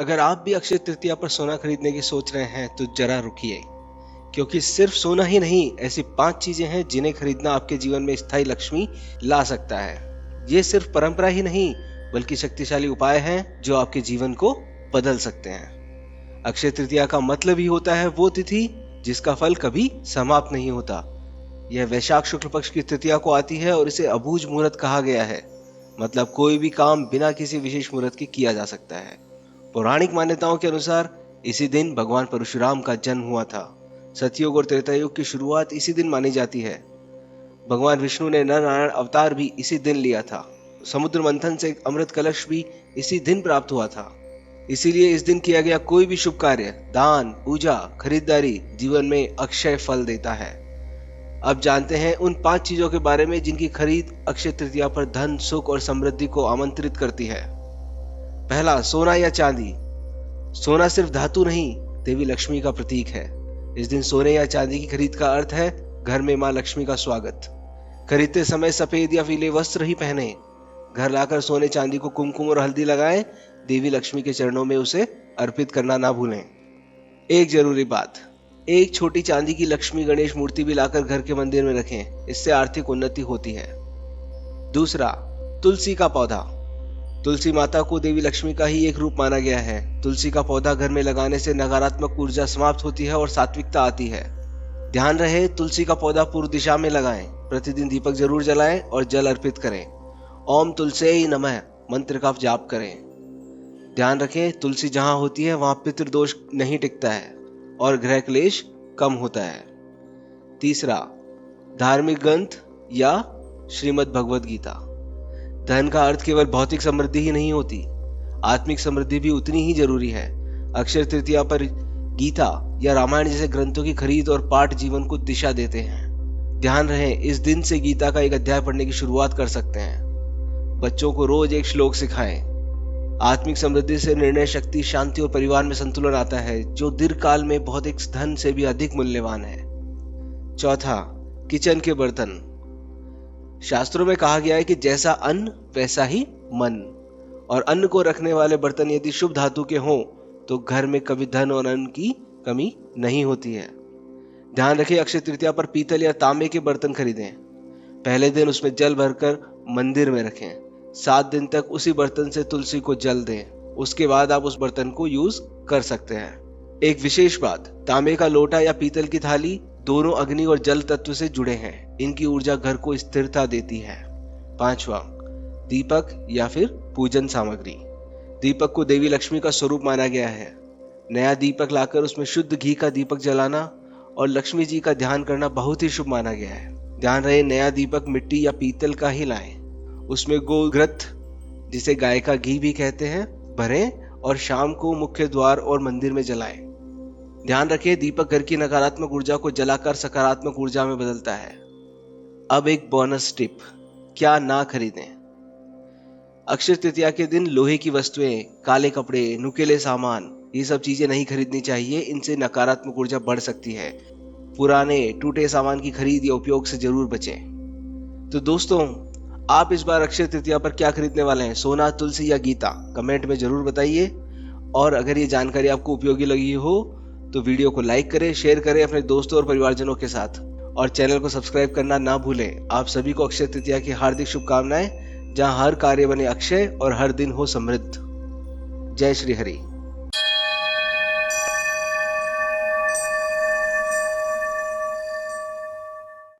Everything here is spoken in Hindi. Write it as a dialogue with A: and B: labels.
A: अगर आप भी अक्षय तृतीया पर सोना खरीदने की सोच रहे हैं तो जरा रुकिए, क्योंकि सिर्फ सोना ही नहीं, ऐसी 5 चीजें हैं जिन्हें खरीदना आपके जीवन में स्थायी लक्ष्मी ला सकता है। ये सिर्फ परंपरा ही नहीं, बल्कि शक्तिशाली उपाय हैं जो आपके जीवन को बदल सकते हैं। अक्षय तृतीया का मतलब ही होता है वो तिथि जिसका फल कभी समाप्त नहीं होता। यह वैशाख शुक्ल पक्ष की तृतीया को आती है और इसे अबूझ मुहूर्त कहा गया है। मतलब कोई भी काम बिना किसी विशेष मुहूर्त के किया जा सकता है। पौराणिक मान्यताओं के अनुसार इसी दिन भगवान परशुराम का जन्म हुआ था। सतयुग और त्रेता युग की शुरुआत इसी दिन मानी जाती है। भगवान विष्णु ने नर नारायण अवतार भी इसी दिन लिया था। समुद्र मंथन से अमृत कलश भी इसी दिन प्राप्त हुआ था। इसीलिए इस दिन किया गया कोई भी शुभ कार्य, दान, पूजा, खरीदारी जीवन में अक्षय फल देता है। अब जानते हैं उन 5 चीजों के बारे में जिनकी खरीद अक्षय तृतीया पर धन, सुख और समृद्धि को आमंत्रित करती है। पहला, सोना या चांदी। सोना सिर्फ धातु नहीं, देवी लक्ष्मी का प्रतीक है। इस दिन सोने या चांदी की खरीद का अर्थ है घर में मां लक्ष्मी का स्वागत। खरीदते समय सफेद या पीले वस्त्र ही पहने। घर लाकर सोने चांदी को कुमकुम और हल्दी लगाएं। देवी लक्ष्मी के चरणों में उसे अर्पित करना ना भूलें। एक जरूरी बात, एक छोटी चांदी की लक्ष्मी गणेश मूर्ति भी लाकर घर के मंदिर में रखें। इससे आर्थिक उन्नति होती है। दूसरा, तुलसी का पौधा। तुलसी माता को देवी लक्ष्मी का ही एक रूप माना गया है। तुलसी का पौधा घर में लगाने से नकारात्मक ऊर्जा समाप्त होती है और सात्विकता आती है। ध्यान रहे, तुलसी का पौधा पूर्व दिशा में लगाएं। प्रतिदिन दीपक जरूर जलाएं और जल अर्पित करें। ओम तुलसी नमः मंत्र का जाप करें। ध्यान रखें, तुलसी जहां होती है वहां पितृदोष नहीं टिकता है और ग्रह क्लेश कम होता है। तीसरा, धार्मिक ग्रंथ या श्रीमद् भगवद गीता। धन का अर्थ केवल भौतिक समृद्धि ही नहीं होती, आत्मिक समृद्धि भी उतनी ही जरूरी है। अक्षय तृतीया पर गीता या रामायण जैसे ग्रंथों की खरीद और पाठ जीवन को दिशा देते हैं। ध्यान रहे, इस दिन से गीता का एक अध्याय पढ़ने की शुरुआत कर सकते हैं। बच्चों को रोज एक श्लोक सिखाएं। आत्मिक समृद्धि से निर्णय शक्ति, शांति और परिवार में संतुलन आता है, जो दीर्घकाल में भौतिक धन से भी अधिक मूल्यवान है। चौथा, किचन के बर्तन। शास्त्रों में कहा गया है कि जैसा अन्न वैसा ही मन, और अन्न को रखने वाले बर्तन यदि शुभ धातु के हों तो घर में कभी धन और अन्न की कमी नहीं होती है। ध्यान रखें, अक्षय तृतीया पर पीतल या तांबे के बर्तन खरीदें। पहले दिन उसमें जल भरकर मंदिर में रखें। 7 दिन तक उसी बर्तन से तुलसी को जल दें। उसके बाद आप उस बर्तन को यूज कर सकते हैं। एक विशेष बात, तांबे का लोटा या पीतल की थाली दोनों अग्नि और जल तत्व से जुड़े हैं। इनकी ऊर्जा घर को स्थिरता देती है। पांचवा, दीपक या फिर पूजन सामग्री। दीपक को देवी लक्ष्मी का स्वरूप माना गया है। नया दीपक लाकर उसमें शुद्ध घी का दीपक जलाना और लक्ष्मी जी का ध्यान करना बहुत ही शुभ माना गया है। ध्यान रहे, नया दीपक मिट्टी या पीतल का ही लाएं। उसमें गोघृत, जिसे गाय का घी भी कहते हैं, भरें और शाम को मुख्य द्वार और मंदिर में जलाएं। ध्यान रखें, दीपक घर की नकारात्मक ऊर्जा को जलाकर सकारात्मक ऊर्जा में बदलता है। अब एक बोनस टिप, क्या ना खरीदें। अक्षय तृतीया के दिन लोहे की वस्तुएं, काले कपड़े, नुकीले सामान, ये सब चीजें नहीं खरीदनी चाहिए। इनसे नकारात्मक ऊर्जा बढ़ सकती है। पुराने टूटे सामान की खरीद या उपयोग से जरूर बचें। तो दोस्तों, आप इस बार अक्षय तृतीया पर क्या खरीदने वाले हैं, सोना, तुलसी या गीता? कमेंट में जरूर बताइए। और अगर ये जानकारी आपको उपयोगी लगी हो तो वीडियो को लाइक करें, शेयर करें अपने दोस्तों और परिवारजनों के साथ, और चैनल को सब्सक्राइब करना ना भूलें। आप सभी को अक्षय तृतीया की हार्दिक शुभकामनाएं, जहां हर कार्य बने अक्षय और हर दिन हो समृद्ध। जय श्री हरि।